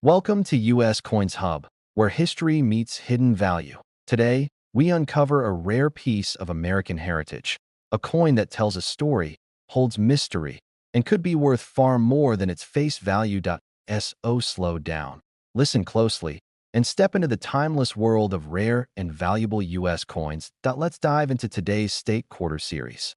Welcome to US Coins Hub, where history meets hidden value. Today, we uncover a rare piece of American heritage, a coin that tells a story, holds mystery, and could be worth far more than its face value. So slow down, listen closely, and step into the timeless world of rare and valuable US coins. Let's dive into today's State Quarter series.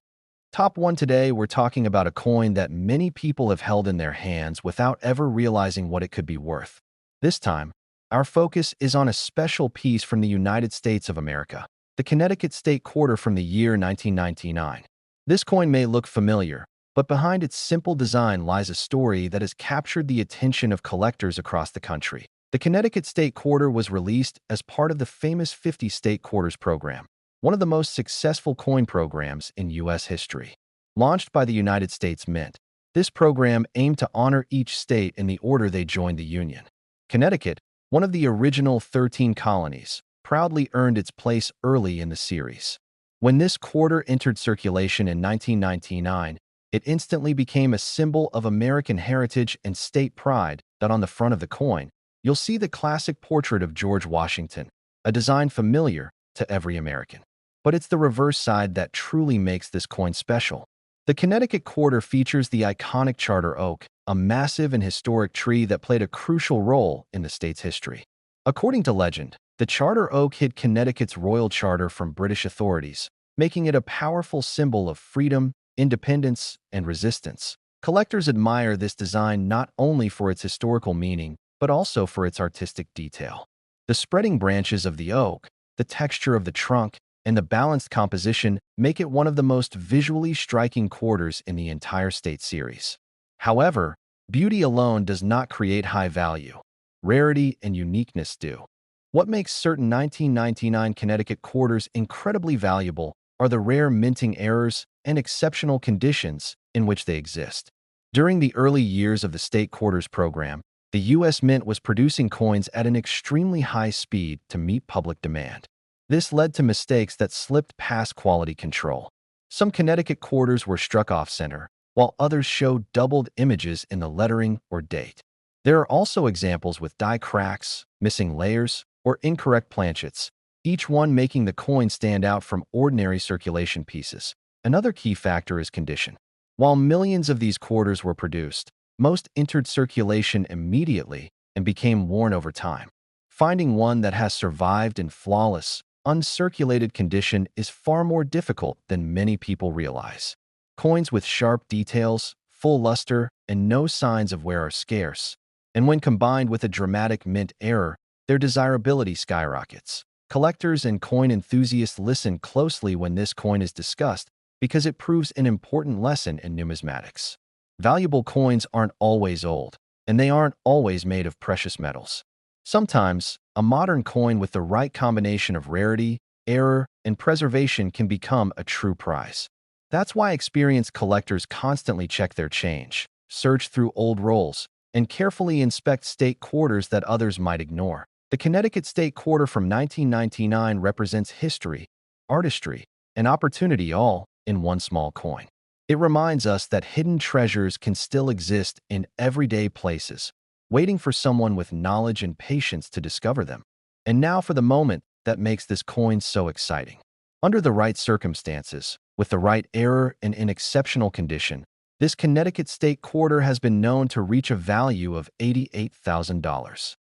Top 1 today, we're talking about a coin that many people have held in their hands without ever realizing what it could be worth. This time, our focus is on a special piece from the United States of America, the Connecticut State Quarter from the year 1999. This coin may look familiar, but behind its simple design lies a story that has captured the attention of collectors across the country. The Connecticut State Quarter was released as part of the famous 50 State Quarters program, one of the most successful coin programs in U.S. history. Launched by the United States Mint, this program aimed to honor each state in the order they joined the Union. Connecticut, one of the original 13 colonies, proudly earned its place early in the series. When this quarter entered circulation in 1999, it instantly became a symbol of American heritage and state pride. That on the front of the coin, you'll see the classic portrait of George Washington, a design familiar to every American. But it's the reverse side that truly makes this coin special. The Connecticut Quarter features the iconic charter oak, a massive and historic tree that played a crucial role in the state's history. According to legend, the charter oak hid Connecticut's royal charter from British authorities, making it a powerful symbol of freedom, independence, and resistance. Collectors admire this design not only for its historical meaning, but also for its artistic detail. The spreading branches of the oak, the texture of the trunk, and the balanced composition make it one of the most visually striking quarters in the entire state series. However, beauty alone does not create high value. Rarity and uniqueness do. What makes certain 1999 Connecticut quarters incredibly valuable are the rare minting errors and exceptional conditions in which they exist. During the early years of the State Quarters program, the U.S. Mint was producing coins at an extremely high speed to meet public demand. This led to mistakes that slipped past quality control. Some Connecticut quarters were struck off-center, while others showed doubled images in the lettering or date. There are also examples with die cracks, missing layers, or incorrect planchets, each one making the coin stand out from ordinary circulation pieces. Another key factor is condition. While millions of these quarters were produced, most entered circulation immediately and became worn over time. Finding one that has survived in flawless, uncirculated condition is far more difficult than many people realize. Coins with sharp details, full luster, and no signs of wear are scarce, and when combined with a dramatic mint error, their desirability skyrockets. Collectors and coin enthusiasts listen closely when this coin is discussed because it proves an important lesson in numismatics. Valuable coins aren't always old, and they aren't always made of precious metals. Sometimes, a modern coin with the right combination of rarity, error, and preservation can become a true prize. That's why experienced collectors constantly check their change, search through old rolls, and carefully inspect state quarters that others might ignore. The Connecticut State Quarter from 1999 represents history, artistry, and opportunity all in one small coin. It reminds us that hidden treasures can still exist in everyday places, waiting for someone with knowledge and patience to discover them. And now for the moment that makes this coin so exciting. Under the right circumstances, with the right error and in exceptional condition, this Connecticut State Quarter has been known to reach a value of $88,000.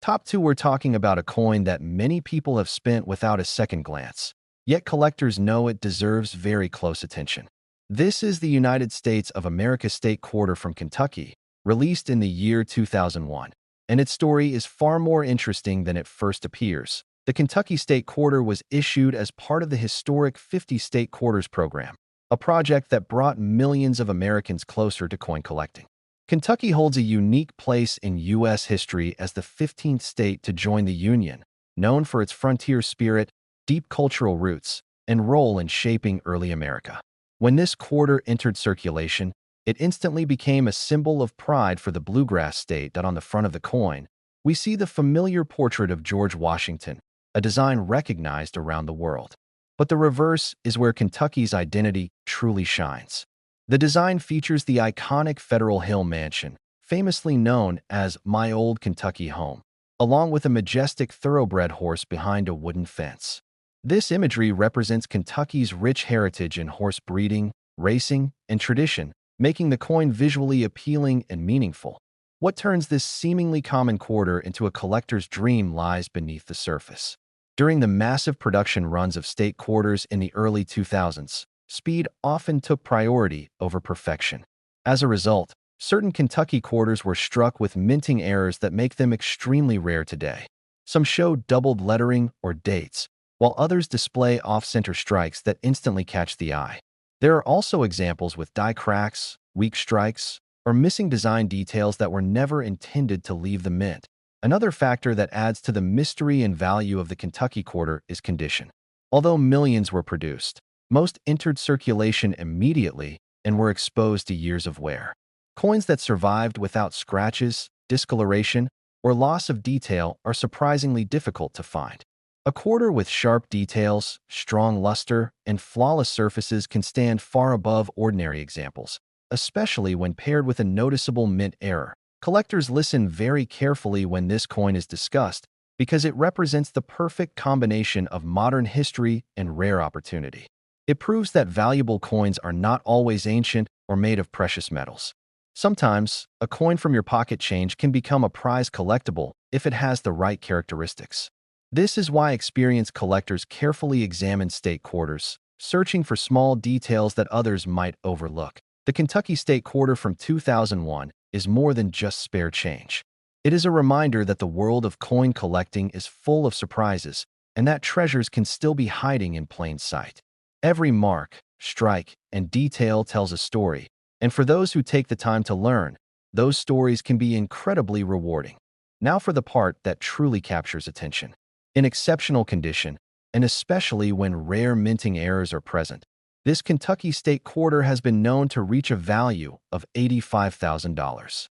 Top 2, we're talking about a coin that many people have spent without a second glance, yet collectors know it deserves very close attention. This is the United States of America State Quarter from Kentucky, released in the year 2001, and its story is far more interesting than it first appears. The Kentucky State Quarter was issued as part of the historic 50 State Quarters program, a project that brought millions of Americans closer to coin collecting. Kentucky holds a unique place in U.S. history as the 15th state to join the Union, known for its frontier spirit, deep cultural roots, and role in shaping early America. When this quarter entered circulation, it instantly became a symbol of pride for the bluegrass state. That on the front of the coin, we see the familiar portrait of George Washington, a design recognized around the world. But the reverse is where Kentucky's identity truly shines. The design features the iconic Federal Hill Mansion, famously known as My Old Kentucky Home, along with a majestic thoroughbred horse behind a wooden fence. This imagery represents Kentucky's rich heritage in horse breeding, racing, and tradition, making the coin visually appealing and meaningful. What turns this seemingly common quarter into a collector's dream lies beneath the surface. During the massive production runs of state quarters in the early 2000s, speed often took priority over perfection. As a result, certain Kentucky quarters were struck with minting errors that make them extremely rare today. Some show doubled lettering or dates, while others display off-center strikes that instantly catch the eye. There are also examples with die cracks, weak strikes, or missing design details that were never intended to leave the mint. Another factor that adds to the mystery and value of the Kentucky quarter is condition. Although millions were produced, most entered circulation immediately and were exposed to years of wear. Coins that survived without scratches, discoloration, or loss of detail are surprisingly difficult to find. A quarter with sharp details, strong luster, and flawless surfaces can stand far above ordinary examples, especially when paired with a noticeable mint error. Collectors listen very carefully when this coin is discussed because it represents the perfect combination of modern history and rare opportunity. It proves that valuable coins are not always ancient or made of precious metals. Sometimes, a coin from your pocket change can become a prize collectible if it has the right characteristics. This is why experienced collectors carefully examine state quarters, searching for small details that others might overlook. The Kentucky State Quarter from 2001 is more than just spare change. It is a reminder that the world of coin collecting is full of surprises and that treasures can still be hiding in plain sight. Every mark, strike, and detail tells a story, and for those who take the time to learn, those stories can be incredibly rewarding. Now for the part that truly captures attention. In exceptional condition, and especially when rare minting errors are present, this Kentucky State Quarter has been known to reach a value of $85,000.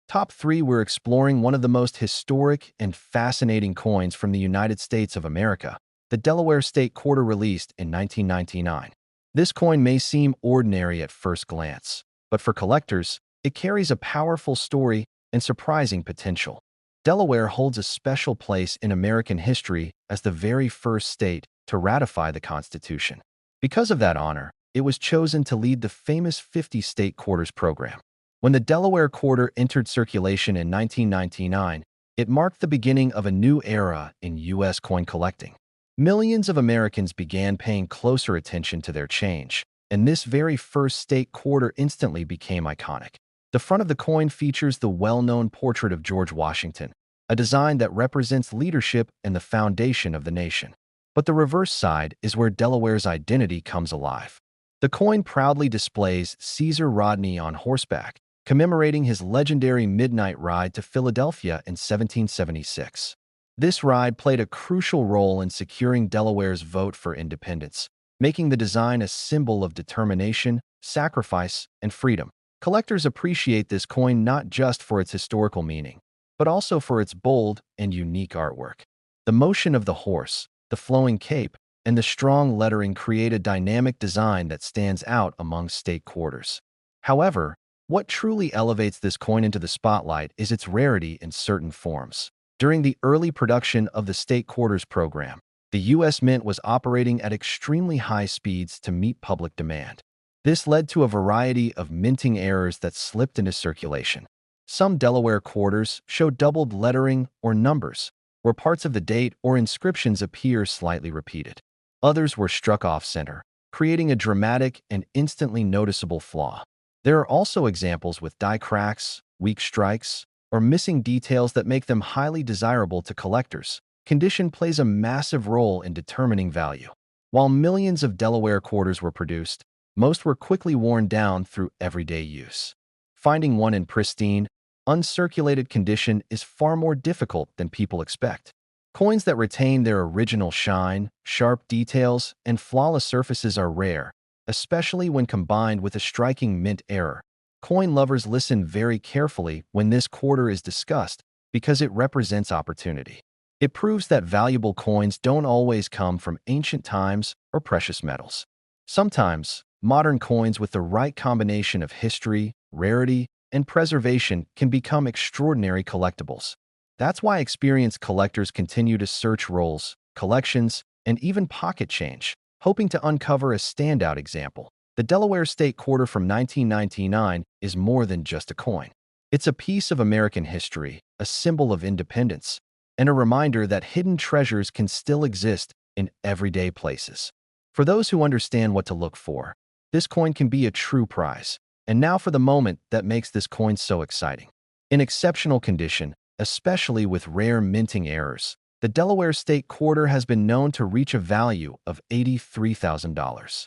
Top 3, we're exploring one of the most historic and fascinating coins from the United States of America, the Delaware State Quarter released in 1999. This coin may seem ordinary at first glance, but for collectors, it carries a powerful story and surprising potential. Delaware holds a special place in American history as the very first state to ratify the Constitution. Because of that honor, it was chosen to lead the famous 50 state quarters program. When the Delaware Quarter entered circulation in 1999, it marked the beginning of a new era in U.S. coin collecting. Millions of Americans began paying closer attention to their change, and this very first state quarter instantly became iconic. The front of the coin features the well-known portrait of George Washington, a design that represents leadership and the foundation of the nation. But the reverse side is where Delaware's identity comes alive. The coin proudly displays Caesar Rodney on horseback, commemorating his legendary midnight ride to Philadelphia in 1776. This ride played a crucial role in securing Delaware's vote for independence, making the design a symbol of determination, sacrifice, and freedom. Collectors appreciate this coin not just for its historical meaning, but also for its bold and unique artwork. The motion of the horse, the flowing cape, and the strong lettering create a dynamic design that stands out among state quarters. However, what truly elevates this coin into the spotlight is its rarity in certain forms. During the early production of the state quarters program, the U.S. Mint was operating at extremely high speeds to meet public demand. This led to a variety of minting errors that slipped into circulation. Some Delaware quarters show doubled lettering or numbers, where parts of the date or inscriptions appear slightly repeated. Others were struck off-center, creating a dramatic and instantly noticeable flaw. There are also examples with die cracks, weak strikes, or missing details that make them highly desirable to collectors. Condition plays a massive role in determining value. While millions of Delaware quarters were produced, most were quickly worn down through everyday use. Finding one in pristine, uncirculated condition is far more difficult than people expect. Coins that retain their original shine, sharp details, and flawless surfaces are rare, especially when combined with a striking mint error. Coin lovers listen very carefully when this quarter is discussed because it represents opportunity. It proves that valuable coins don't always come from ancient times or precious metals. Sometimes, modern coins with the right combination of history, rarity, and preservation can become extraordinary collectibles. That's why experienced collectors continue to search rolls, collections, and even pocket change, hoping to uncover a standout example. The Delaware State Quarter from 1999 is more than just a coin. It's a piece of American history, a symbol of independence, and a reminder that hidden treasures can still exist in everyday places. For those who understand what to look for, this coin can be a true prize. And now for the moment that makes this coin so exciting. In exceptional condition, especially with rare minting errors, the Delaware State Quarter has been known to reach a value of $83,000.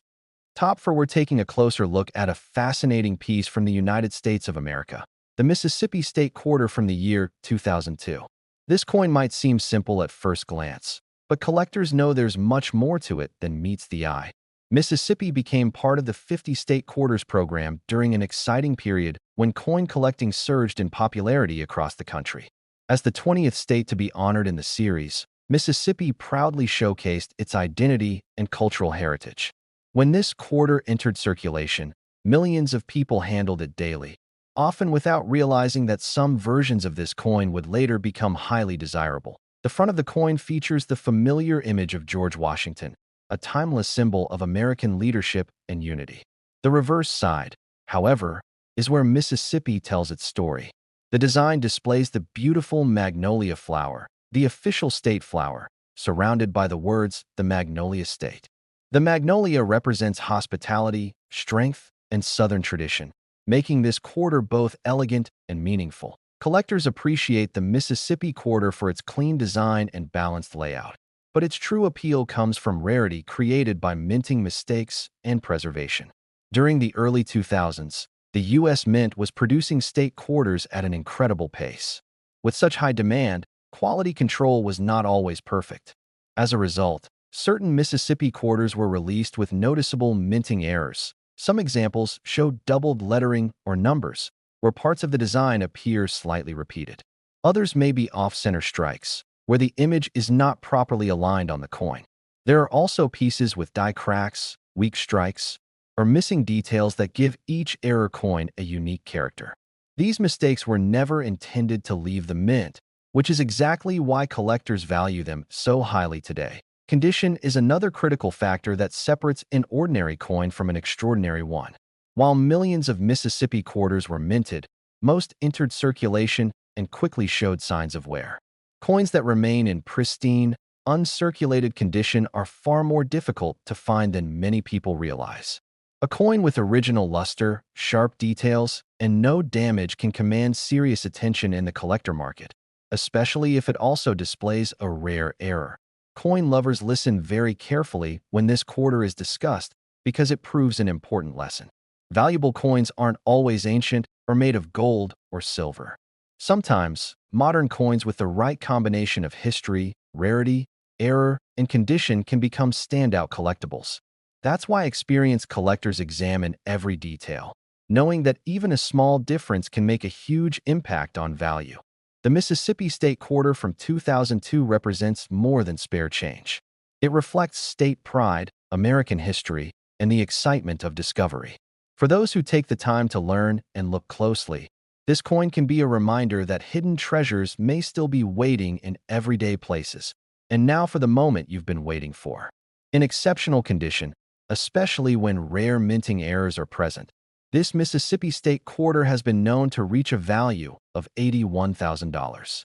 Top 4, we're taking a closer look at a fascinating piece from the United States of America, the Mississippi State Quarter from the year 2002. This coin might seem simple at first glance, but collectors know there's much more to it than meets the eye. Mississippi became part of the 50 state quarters program during an exciting period when coin collecting surged in popularity across the country. As the 20th state to be honored in the series, Mississippi proudly showcased its identity and cultural heritage. When this quarter entered circulation, millions of people handled it daily, often without realizing that some versions of this coin would later become highly desirable. The front of the coin features the familiar image of George Washington, a timeless symbol of American leadership and unity. The reverse side, however, is where Mississippi tells its story. The design displays the beautiful magnolia flower, the official state flower, surrounded by the words, "The Magnolia State." The magnolia represents hospitality, strength, and Southern tradition, making this quarter both elegant and meaningful. Collectors appreciate the Mississippi Quarter for its clean design and balanced layout, but its true appeal comes from rarity created by minting mistakes and preservation. During the early 2000s, the U.S. Mint was producing state quarters at an incredible pace. With such high demand, quality control was not always perfect. As a result, certain Mississippi quarters were released with noticeable minting errors. Some examples show doubled lettering or numbers, where parts of the design appear slightly repeated. Others may be off-center strikes, where the image is not properly aligned on the coin. There are also pieces with die cracks, weak strikes, or missing details that give each error coin a unique character. These mistakes were never intended to leave the mint, which is exactly why collectors value them so highly today. Condition is another critical factor that separates an ordinary coin from an extraordinary one. While millions of Mississippi quarters were minted, most entered circulation and quickly showed signs of wear. Coins that remain in pristine, uncirculated condition are far more difficult to find than many people realize. A coin with original luster, sharp details, and no damage can command serious attention in the collector market, especially if it also displays a rare error. Coin lovers listen very carefully when this quarter is discussed because it proves an important lesson. Valuable coins aren't always ancient or made of gold or silver. Sometimes, modern coins with the right combination of history, rarity, error, and condition can become standout collectibles. That's why experienced collectors examine every detail, knowing that even a small difference can make a huge impact on value. The Mississippi State Quarter from 2002 represents more than spare change. It reflects state pride, American history, and the excitement of discovery. For those who take the time to learn and look closely, this coin can be a reminder that hidden treasures may still be waiting in everyday places. And now for the moment you've been waiting for. In exceptional condition, especially when rare minting errors are present, this Mississippi State Quarter has been known to reach a value of $81,000.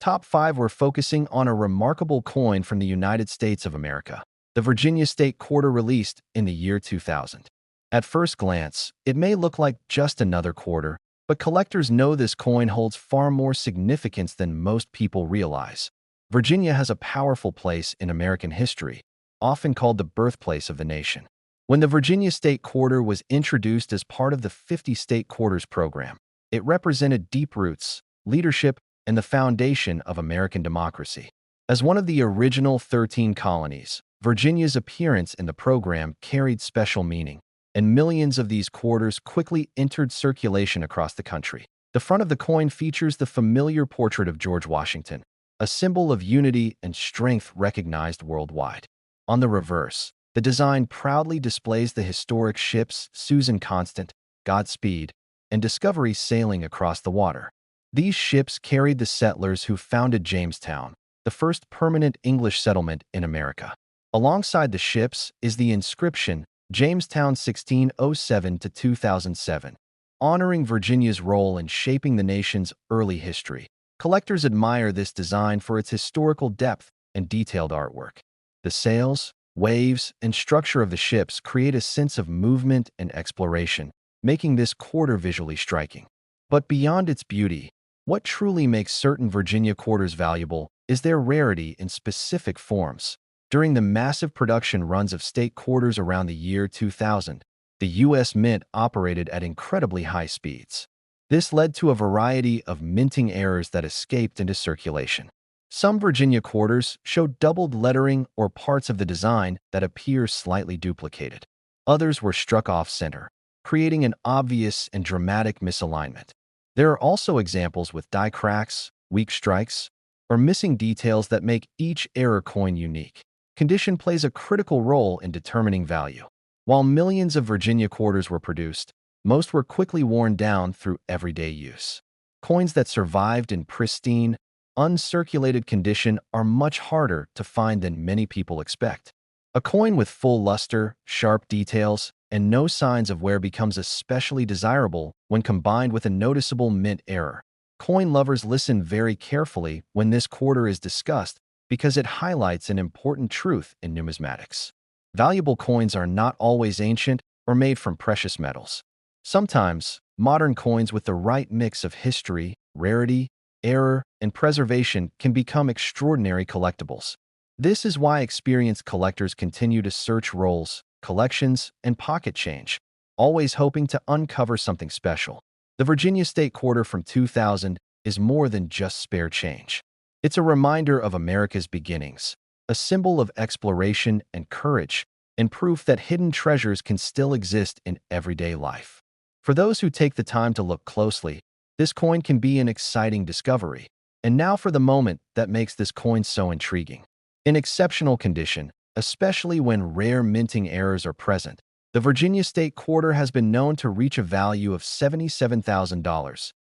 Top 5, we're focusing on a remarkable coin from the United States of America, the Virginia State Quarter released in the year 2000. At first glance, it may look like just another quarter, but collectors know this coin holds far more significance than most people realize. Virginia has a powerful place in American history, often called the birthplace of the nation. When the Virginia State Quarter was introduced as part of the 50 State Quarters program, it represented deep roots, leadership, and the foundation of American democracy. As one of the original 13 colonies, Virginia's appearance in the program carried special meaning, and millions of these quarters quickly entered circulation across the country. The front of the coin features the familiar portrait of George Washington, a symbol of unity and strength recognized worldwide. On the reverse, the design proudly displays the historic ships Susan Constant, Godspeed, and discovery sailing across the water. These ships carried the settlers who founded Jamestown, the first permanent English settlement in America. Alongside the ships is the inscription Jamestown 1607 to 2007, honoring Virginia's role in shaping the nation's early history. Collectors admire this design for its historical depth and detailed artwork. The sails, waves, and structure of the ships create a sense of movement and exploration, making this quarter visually striking. But beyond its beauty, what truly makes certain Virginia quarters valuable is their rarity in specific forms. During the massive production runs of state quarters around the year 2000, the U.S. Mint operated at incredibly high speeds. This led to a variety of minting errors that escaped into circulation. Some Virginia quarters showed doubled lettering or parts of the design that appear slightly duplicated. Others were struck off-center, creating an obvious and dramatic misalignment. There are also examples with die cracks, weak strikes, or missing details that make each error coin unique. Condition plays a critical role in determining value. While millions of Virginia quarters were produced, most were quickly worn down through everyday use. Coins that survived in pristine, uncirculated condition are much harder to find than many people expect. A coin with full luster, sharp details, and no signs of wear becomes especially desirable when combined with a noticeable mint error. Coin lovers listen very carefully when this quarter is discussed because it highlights an important truth in numismatics. Valuable coins are not always ancient or made from precious metals. Sometimes, modern coins with the right mix of history, rarity, error, and preservation can become extraordinary collectibles. This is why experienced collectors continue to search rolls, collections, and pocket change, always hoping to uncover something special. The Virginia State Quarter from 2000 is more than just spare change. It's a reminder of America's beginnings, a symbol of exploration and courage, and proof that hidden treasures can still exist in everyday life. For those who take the time to look closely, this coin can be an exciting discovery. And now for the moment that makes this coin so intriguing. In exceptional condition, especially when rare minting errors are present, the Virginia State Quarter has been known to reach a value of $77,000.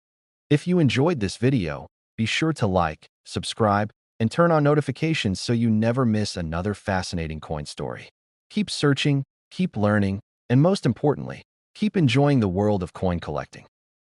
If you enjoyed this video, be sure to like, subscribe, and turn on notifications so you never miss another fascinating coin story. Keep searching, keep learning, and most importantly, keep enjoying the world of coin collecting.